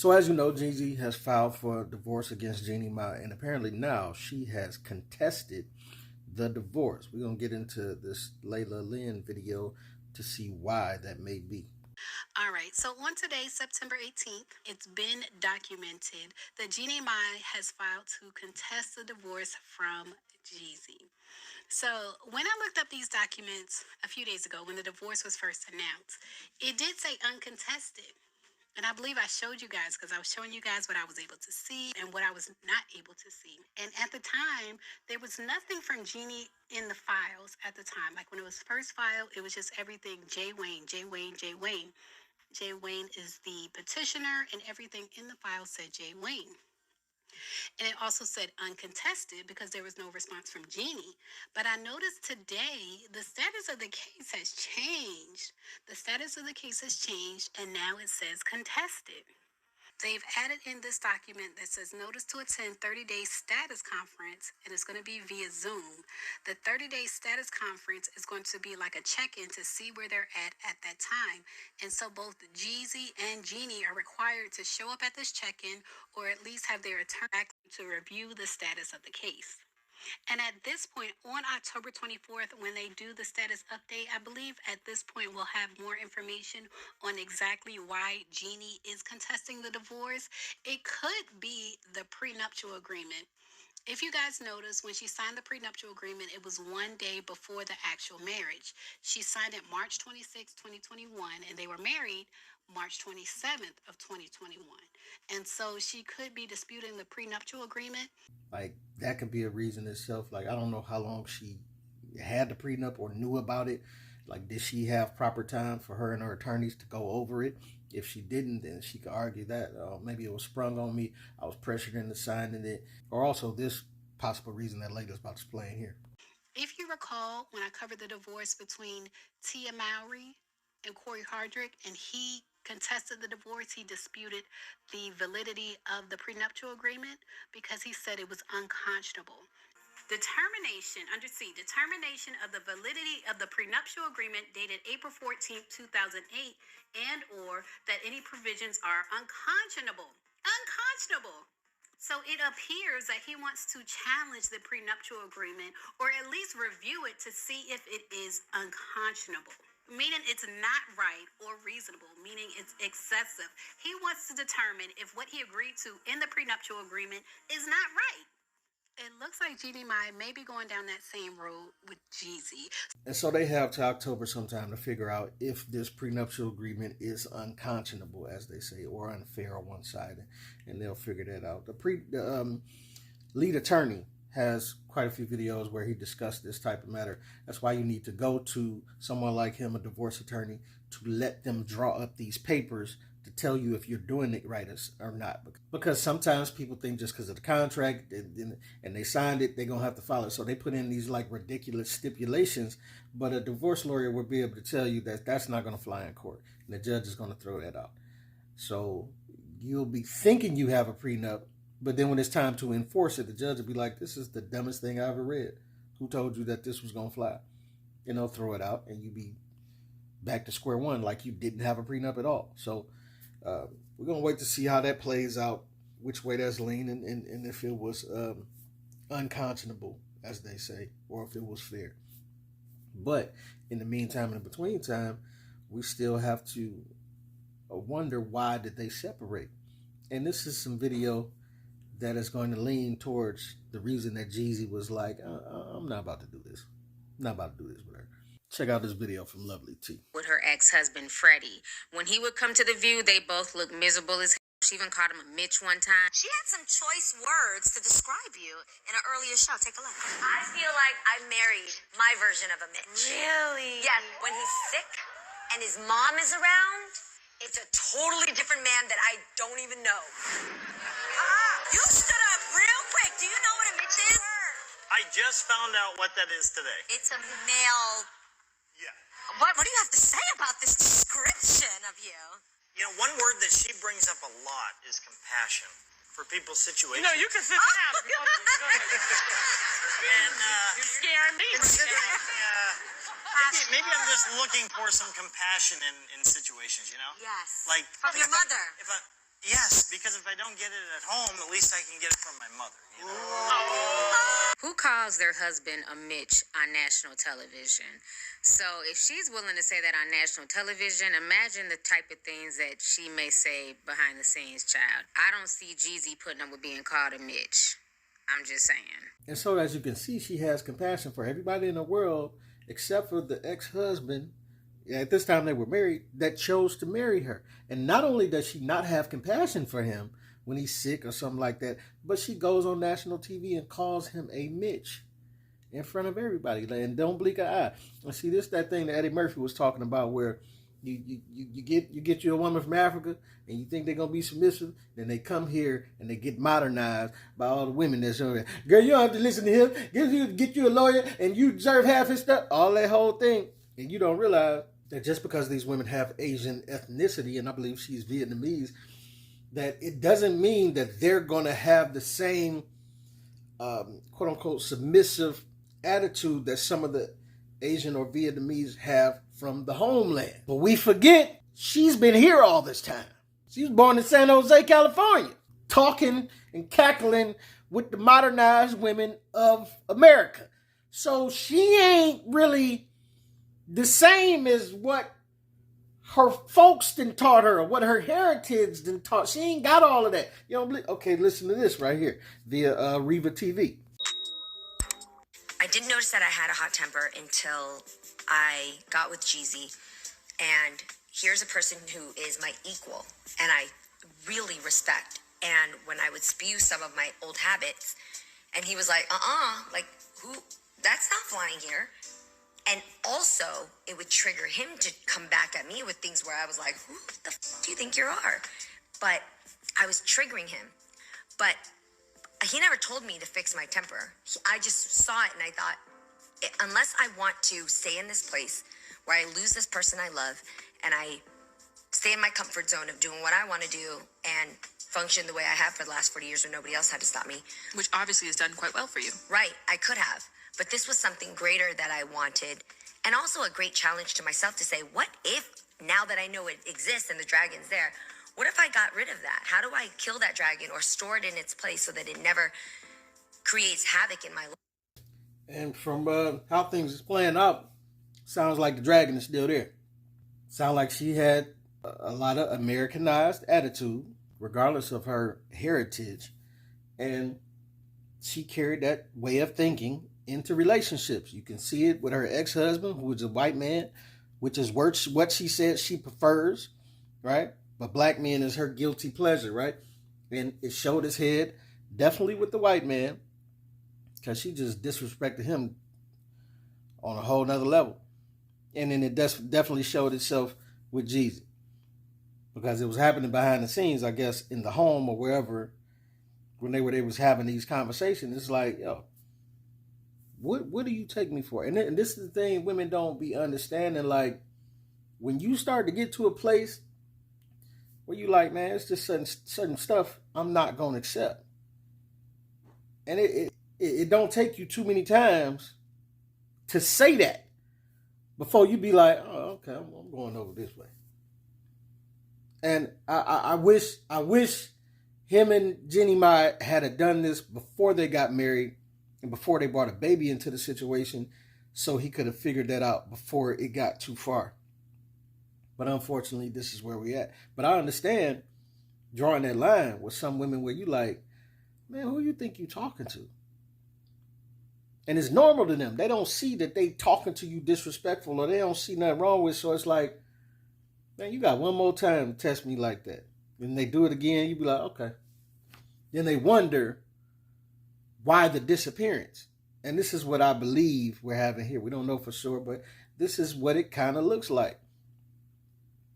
So as you know, Jeezy has filed for divorce against Jeannie Mai, and apparently now she has contested the divorce. We're going to get into this Layla Lynn video to see why that may be. All right, so on today, September 18th, it's been documented that Jeannie Mai has filed to contest the divorce from Jeezy. So when I looked up these documents a few days ago when the divorce was first announced, it did say uncontested. And I believe I showed you guys because I was showing you guys what I was able to see and what I was not able to see. And at the time, there was nothing from Jeannie in the files at the time. Like when it was first filed, it was just everything J. Wayne, J. Wayne, J. Wayne. J. Wayne is the petitioner, and everything in the file said J. Wayne. And it also said uncontested because there was no response from Jeannie. But I noticed today the status of the case has changed. The status of the case has changed, and now it says contested. They've added in this document that says notice to attend 30-day status conference, and it's going to be via Zoom. The 30-day status conference is going to be like a check-in to see where they're at that time. And so both Jeezy and Jeannie are required to show up at this check-in or at least have their attorney back to review the status of the case. And at this point, on October 24th, when they do the status update, I believe at this point we'll have more information on exactly why Jeannie is contesting the divorce. It could be the prenuptial agreement. If you guys notice, when she signed the prenuptial agreement, it was one day before the actual marriage. She signed it March 26, 2021, and they were married March 27th of 2021. And so she could be disputing the prenuptial agreement. Like, that could be a reason itself. Like, I don't know how long she had the prenup or knew about it. Like, did she have proper time for her and her attorneys to go over it? If she didn't, then she could argue that maybe it was sprung on me. I was pressured into signing it. Or also this possible reason that Layla's about to explain here. If you recall, when I covered the divorce between Tia Mowry and Corey Hardrick, and he contested the divorce, he disputed the validity of the prenuptial agreement because he said it was unconscionable. Determination, under C, determination of the validity of the prenuptial agreement dated April 14, 2008, and or that any provisions are unconscionable. Unconscionable. So it appears that he wants to challenge the prenuptial agreement or at least review it to see if it is unconscionable, meaning it's not right or reasonable, meaning it's excessive. He wants to determine if what he agreed to in the prenuptial agreement is not right. It looks like Jeannie Mai may be going down that same road with Jeezy. And so they have to October sometime to figure out if this prenuptial agreement is unconscionable, as they say, or unfair or one-sided, and they'll figure that out. The lead attorney has quite a few videos where he discussed this type of matter. That's why you need to go to someone like him, a divorce attorney, to let them draw up these papers to tell you if you're doing it right or not. Because sometimes people think just because of the contract and they signed it, they're going to have to follow it. So they put in these like ridiculous stipulations, but a divorce lawyer will be able to tell you that that's not going to fly in court. And the judge is going to throw that out. So you'll be thinking you have a prenup, but then when it's time to enforce it, the judge will be like, this is the dumbest thing I ever read. Who told you that this was going to fly? And they'll throw it out and you be back to square one like you didn't have a prenup at all. So we're going to wait to see how that plays out, which way that's leaning, and if it was unconscionable, as they say, or if it was fair. But in the meantime, in the between time, we still have to wonder, why did they separate? And this is some video that is going to lean towards the reason that Jeezy was like, I'm not about to do this. I'm not about to do this with her. Check out this video from lovelyti. With her ex-husband, Freddie. When he would come to the view, they both looked miserable as hell. She even called him a Mitch one time. She had some choice words to describe you in an earlier show. Take a look. I feel like I married my version of a Mitch. Really? Yes, when he's sick and his mom is around, it's a totally different man that I don't even know. You stood up real quick. Do you know what a Mitch is? I just found out what that is today. It's a male. Yeah. What do you have to say about this description of you? You know, one word that she brings up a lot is compassion for people's situations. You know, you can sit down. And You're scaring me. considering, maybe I'm just looking for some compassion in situations, you know? Yes. Like From your mother. If I, Yes, because if I don't get it at home, at least I can get it from my mother, you know? Who calls their husband a Mitch on national television? So if she's willing to say that on national television, imagine the type of things that she may say behind the scenes, child. I don't see Jeezy putting up with being called a Mitch. I'm just saying. And so, as you can see, she has compassion for everybody in the world except for the ex-husband. At this time they were married, that chose to marry her. And not only does she not have compassion for him when he's sick or something like that, but she goes on national TV and calls him a Mitch in front of everybody, and don't blink an eye. And see, this that thing that Eddie Murphy was talking about, where you get you a woman from Africa and you think they're gonna be submissive, then they come here and they get modernized by all the women that's over there. Girl, you don't have to listen to him. Get you a lawyer and you deserve half his stuff. All that whole thing, and you don't realize that just because these women have Asian ethnicity, and I believe she's Vietnamese, that it doesn't mean that they're going to have the same quote-unquote submissive attitude that some of the Asian or Vietnamese have from the homeland. But we forget she's been here all this time. She was born in San Jose, California, talking and cackling with the modernized women of America. So she ain't really the same as what her folks done taught her, or what her heritage done taught. She ain't got all of that. You know, okay, listen to this right here via Rivah TV. I didn't notice that I had a hot temper until I got with Jeezy. And here's a person who is my equal and I really respect. And when I would spew some of my old habits, and he was like, like, who? That's not flying here. And also, it would trigger him to come back at me with things where I was like, who the do you think you are? But I was triggering him. But he never told me to fix my temper. I just saw it and I thought, unless I want to stay in this place where I lose this person I love and I stay in my comfort zone of doing what I want to do and function the way I have for the last 40 years when nobody else had to stop me. Which obviously has done quite well for you. Right, I could have. But this was something greater that I wanted. And also a great challenge to myself to say, what if, now that I know it exists and the dragon's there, what if I got rid of that? How do I kill that dragon or store it in its place so that it never creates havoc in my life? And from how things is playing out, sounds like the dragon is still there. Sounds like she had a lot of Americanized attitude, regardless of her heritage. And she carried that way of thinking into relationships. You can see it with her ex-husband, who was a white man, which is what she said she prefers, right? But black men is her guilty pleasure, right? And it showed his head definitely with the white man, because she just disrespected him on a whole nother level. And then it definitely showed itself with Jeezy, because it was happening behind the scenes, I guess, in the home or wherever, when they was having these conversations. It's like, yo, what do you take me for? And this is the thing women don't be understanding. Like, when you start to get to a place where you like, man, it's just certain stuff I'm not going to accept. And it don't take you too many times to say that before you be like, oh, okay, I'm going over this way. And I wish him and Jeannie Mai had done this before they got married and before they brought a baby into the situation, so he could have figured that out before it got too far. But unfortunately, this is where we at. But I understand drawing that line with some women where you like, man, who you think you talking to? And it's normal to them. They don't see that they talking to you disrespectful, or they don't see nothing wrong with it. So it's like, man, you got one more time to test me like that. And they do it again, you be like, okay. Then they wonder why the disappearance. And this is what I believe we're having here. We don't know for sure, but this is what it kind of looks like.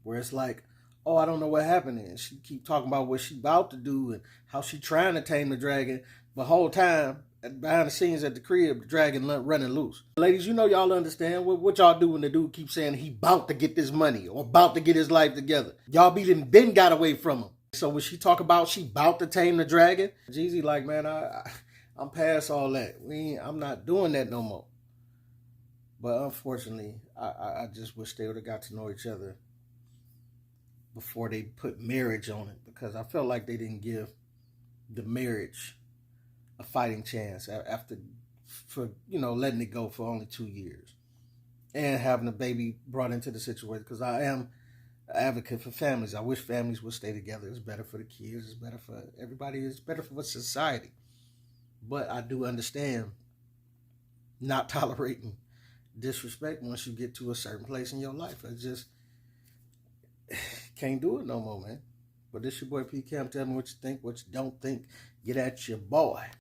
Where it's like, oh, I don't know what happened. And she keep talking about what she about to do and how she trying to tame the dragon. The whole time, behind the scenes at the crib, the dragon running loose. Ladies, you know y'all understand what y'all do when the dude keeps saying he about to get this money or about to get his life together. Y'all been got away from him. So when she talk about she about to tame the dragon, Jeezy like, man, I'm past all that. I'm not doing that no more. But unfortunately, I just wish they would have got to know each other before they put marriage on it, because I felt like they didn't give the marriage a fighting chance after letting it go for only 2 years and having a baby brought into the situation. Because I am an advocate for families. I wish families would stay together. It's better for the kids. It's better for everybody. It's better for society. But I do understand not tolerating disrespect once you get to a certain place in your life. I just can't do it no more, man. But this your boy P Cam. Tell me what you think, what you don't think. Get at your boy.